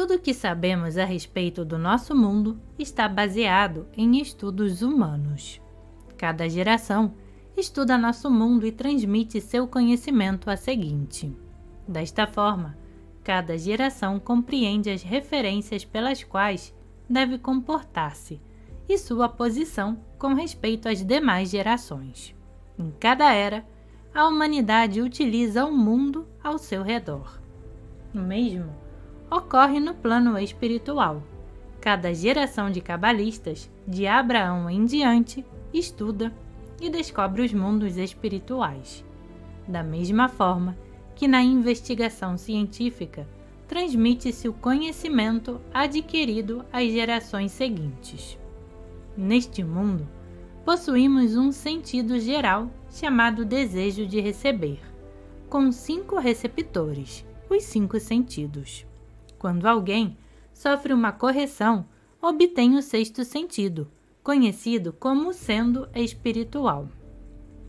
Tudo o que sabemos a respeito do nosso mundo está baseado em estudos humanos. Cada geração estuda nosso mundo e transmite seu conhecimento à seguinte. Desta forma, cada geração compreende as referências pelas quais deve comportar-se e sua posição com respeito às demais gerações. Em cada era, a humanidade utiliza o mundo ao seu redor. O mesmo ocorre no plano espiritual. Cada geração de cabalistas, de Abraão em diante, estuda e descobre os mundos espirituais. Da mesma forma que na investigação científica, transmite-se o conhecimento adquirido às gerações seguintes. Neste mundo, possuímos um sentido geral chamado desejo de receber, com 5 receptores, os 5 sentidos. Quando alguém sofre uma correção, obtém o 6º sentido, conhecido como sendo espiritual.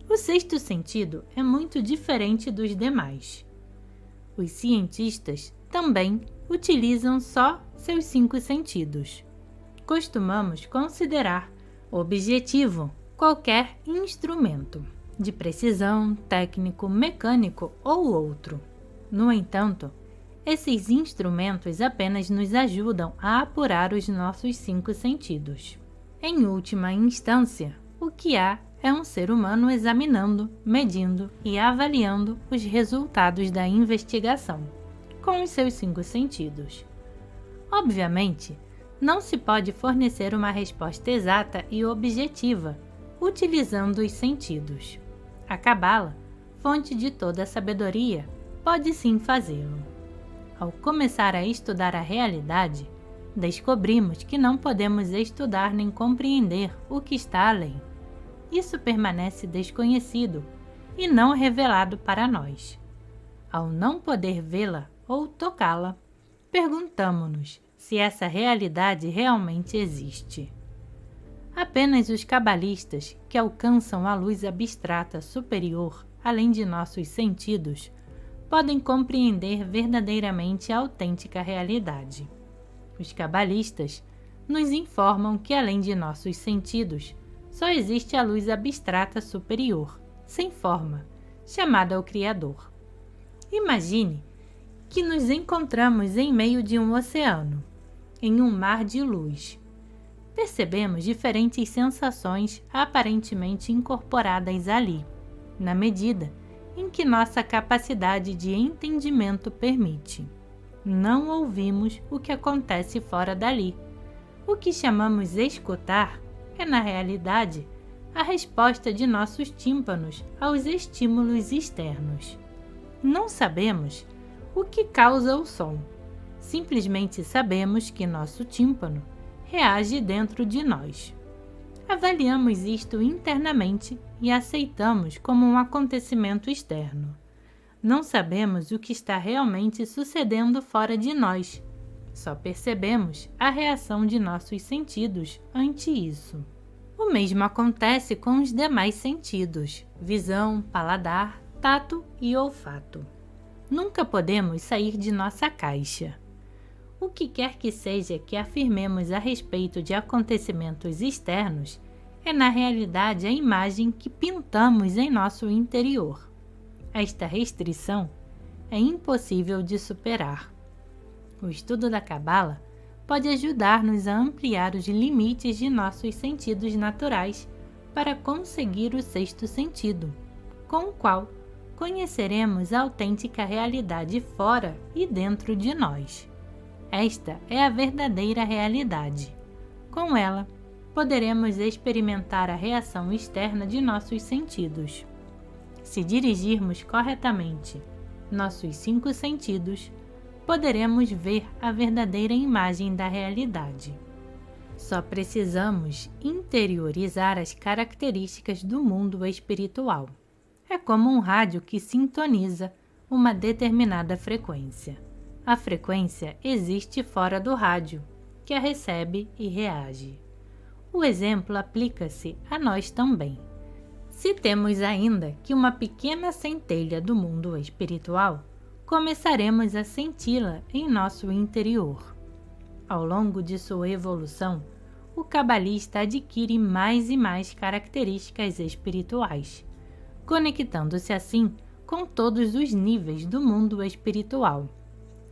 O 6º sentido é muito diferente dos demais. Os cientistas também utilizam só seus 5 sentidos. Costumamos considerar objetivo qualquer instrumento, de precisão, técnico, mecânico ou outro. No entanto, esses instrumentos apenas nos ajudam a apurar os nossos 5 sentidos. Em última instância, o que há é um ser humano examinando, medindo e avaliando os resultados da investigação, com os seus 5 sentidos. Obviamente, não se pode fornecer uma resposta exata e objetiva utilizando os sentidos. A Cabala, fonte de toda a sabedoria, pode sim fazê-lo. Ao começar a estudar a realidade, descobrimos que não podemos estudar nem compreender o que está além. Isso permanece desconhecido e não revelado para nós. Ao não poder vê-la ou tocá-la, perguntamo-nos se essa realidade realmente existe. Apenas os cabalistas que alcançam a luz abstrata superior, além de nossos sentidos, podem compreender verdadeiramente a autêntica realidade. Os cabalistas nos informam que além de nossos sentidos, só existe a luz abstrata superior, sem forma, chamada o Criador. Imagine que nos encontramos em meio de um oceano, em um mar de luz. Percebemos diferentes sensações aparentemente incorporadas ali, na medida em que nossa capacidade de entendimento permite. Não ouvimos o que acontece fora dali. O que chamamos escutar é, na realidade, a resposta de nossos tímpanos aos estímulos externos. Não sabemos o que causa o som. Simplesmente sabemos que nosso tímpano reage dentro de nós. Avaliamos isto internamente e aceitamos como um acontecimento externo. Não sabemos o que está realmente sucedendo fora de nós. Só percebemos a reação de nossos sentidos ante isso. O mesmo acontece com os demais sentidos: visão, paladar, tato e olfato. Nunca podemos sair de nossa caixa. O que quer que seja que afirmemos a respeito de acontecimentos externos é na realidade a imagem que pintamos em nosso interior. Esta restrição é impossível de superar. O estudo da Cabala pode ajudar-nos a ampliar os limites de nossos sentidos naturais para conseguir o 6º sentido, com o qual conheceremos a autêntica realidade fora e dentro de nós. Esta é a verdadeira realidade. Com ela, poderemos experimentar a reação externa de nossos sentidos. Se dirigirmos corretamente nossos 5 sentidos, poderemos ver a verdadeira imagem da realidade. Só precisamos interiorizar as características do mundo espiritual. É como um rádio que sintoniza uma determinada frequência. A frequência existe fora do rádio, que a recebe e reage. O exemplo aplica-se a nós também. Se temos ainda que uma pequena centelha do mundo espiritual, começaremos a senti-la em nosso interior. Ao longo de sua evolução, o cabalista adquire mais e mais características espirituais, conectando-se assim com todos os níveis do mundo espiritual,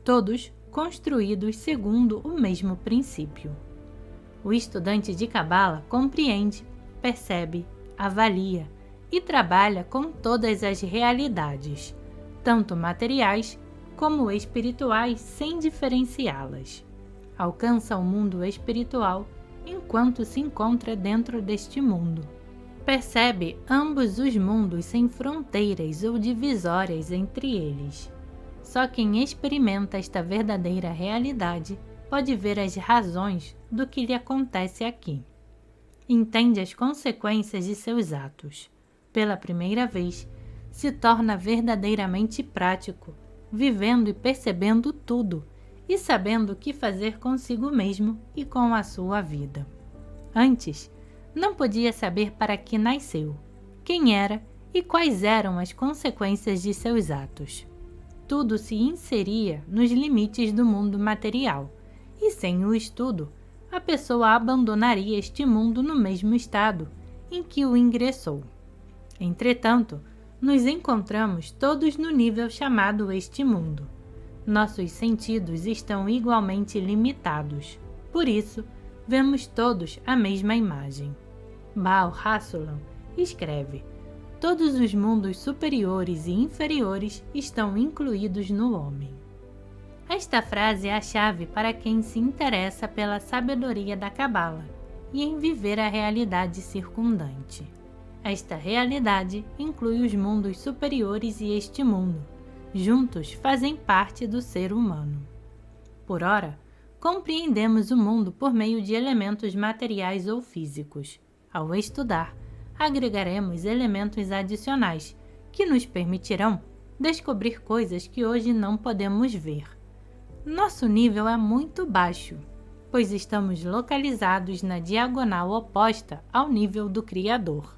todos construídos segundo o mesmo princípio. O estudante de Cabala compreende, percebe, avalia e trabalha com todas as realidades, tanto materiais como espirituais, sem diferenciá-las. Alcança o mundo espiritual enquanto se encontra dentro deste mundo. Percebe ambos os mundos sem fronteiras ou divisórias entre eles. Só quem experimenta esta verdadeira realidade pode ver as razões do que lhe acontece aqui. Entende as consequências de seus atos. Pela primeira vez, se torna verdadeiramente prático, vivendo e percebendo tudo, e sabendo o que fazer consigo mesmo e com a sua vida. Antes, não podia saber para que nasceu, quem era e quais eram as consequências de seus atos. Tudo se inseria nos limites do mundo material, e sem o estudo, a pessoa abandonaria este mundo no mesmo estado em que o ingressou. Entretanto, nos encontramos todos no nível chamado este mundo. Nossos sentidos estão igualmente limitados. Por isso, vemos todos a mesma imagem. Baal HaSulam escreve: todos os mundos superiores e inferiores estão incluídos no homem. Esta frase é a chave para quem se interessa pela sabedoria da Cabala e em viver a realidade circundante. Esta realidade inclui os mundos superiores e este mundo. Juntos fazem parte do ser humano. Por ora, compreendemos o mundo por meio de elementos materiais ou físicos. Ao estudar, agregaremos elementos adicionais que nos permitirão descobrir coisas que hoje não podemos ver. Nosso nível é muito baixo, pois estamos localizados na diagonal oposta ao nível do Criador.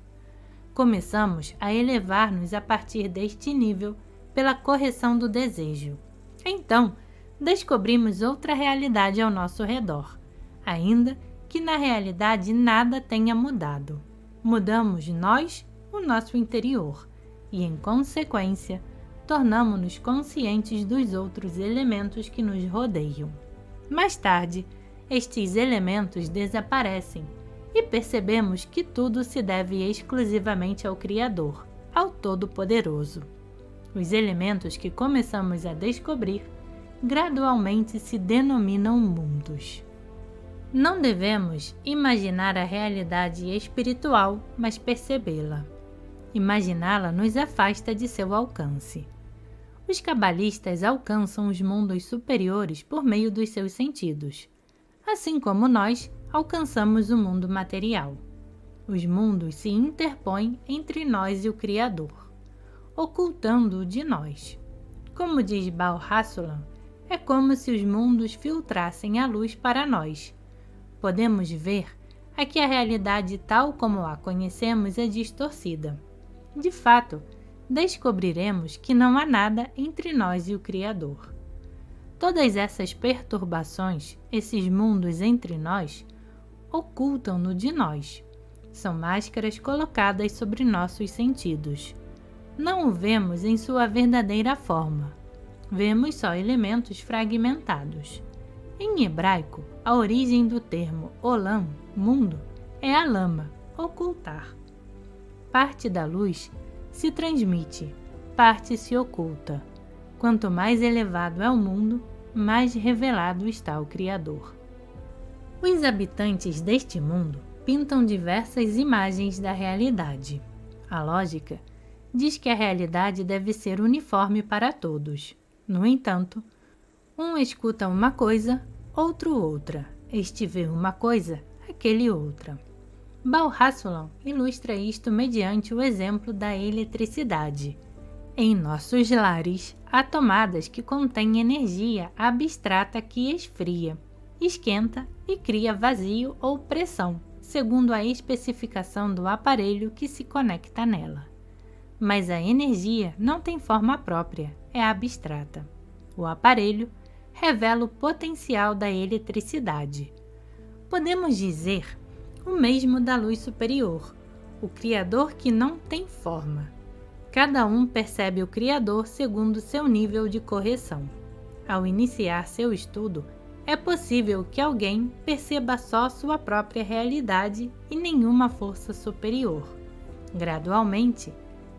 Começamos a elevar-nos a partir deste nível pela correção do desejo. Então, descobrimos outra realidade ao nosso redor, ainda que na realidade nada tenha mudado. Mudamos nós, o nosso interior, e em consequência, tornamo-nos conscientes dos outros elementos que nos rodeiam. Mais tarde, estes elementos desaparecem e percebemos que tudo se deve exclusivamente ao Criador, ao Todo-Poderoso. Os elementos que começamos a descobrir gradualmente se denominam mundos. Não devemos imaginar a realidade espiritual, mas percebê-la. Imaginá-la nos afasta de seu alcance. Os cabalistas alcançam os mundos superiores por meio dos seus sentidos, assim como nós alcançamos o mundo material. Os mundos se interpõem entre nós e o Criador, ocultando-o de nós. Como diz Baal HaSulam, é como se os mundos filtrassem a luz para nós. Podemos ver que a realidade tal como a conhecemos é distorcida. De fato, descobriremos que não há nada entre nós e o Criador. Todas essas perturbações, esses mundos entre nós, ocultam-no de nós. São máscaras colocadas sobre nossos sentidos. Não o vemos em sua verdadeira forma. Vemos só elementos fragmentados. Em hebraico, a origem do termo olam, mundo, é a lama, ocultar. Parte da luz se transmite, parte se oculta. Quanto mais elevado é o mundo, mais revelado está o Criador. Os habitantes deste mundo pintam diversas imagens da realidade. A lógica diz que a realidade deve ser uniforme para todos. No entanto, um escuta uma coisa, outro outra. Este vê uma coisa, aquele outra. Baal HaSulam ilustra isto mediante o exemplo da eletricidade. Em nossos lares, há tomadas que contêm energia abstrata que esfria, esquenta e cria vazio ou pressão, segundo a especificação do aparelho que se conecta nela. Mas a energia não tem forma própria, é abstrata. O aparelho revela o potencial da eletricidade. Podemos dizer o mesmo da luz superior, o Criador que não tem forma. Cada um percebe o Criador segundo seu nível de correção. Ao iniciar seu estudo, é possível que alguém perceba só sua própria realidade e nenhuma força superior. Gradualmente,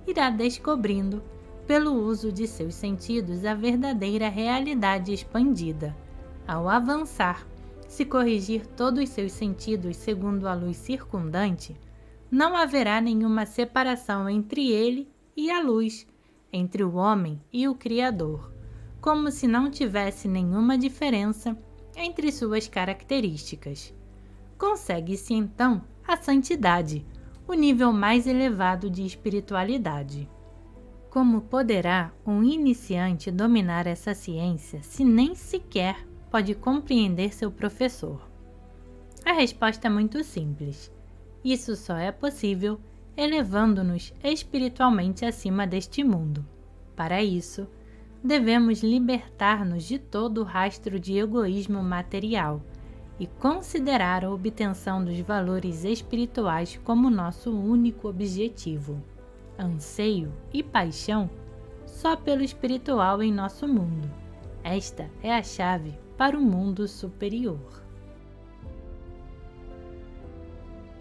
irá descobrindo, pelo uso de seus sentidos, a verdadeira realidade expandida. Ao avançar, se corrigir todos os seus sentidos segundo a luz circundante, não haverá nenhuma separação entre ele e a luz, entre o homem e o Criador, como se não tivesse nenhuma diferença entre suas características. Consegue-se então a santidade, o nível mais elevado de espiritualidade. Como poderá um iniciante dominar essa ciência se nem sequer pode compreender seu professor? A resposta é muito simples. Isso só é possível elevando-nos espiritualmente acima deste mundo. Para isso, devemos libertar-nos de todo o rastro de egoísmo material e considerar a obtenção dos valores espirituais como nosso único objetivo. Anseio e paixão só pelo espiritual em nosso mundo. Esta é a chave para o mundo superior.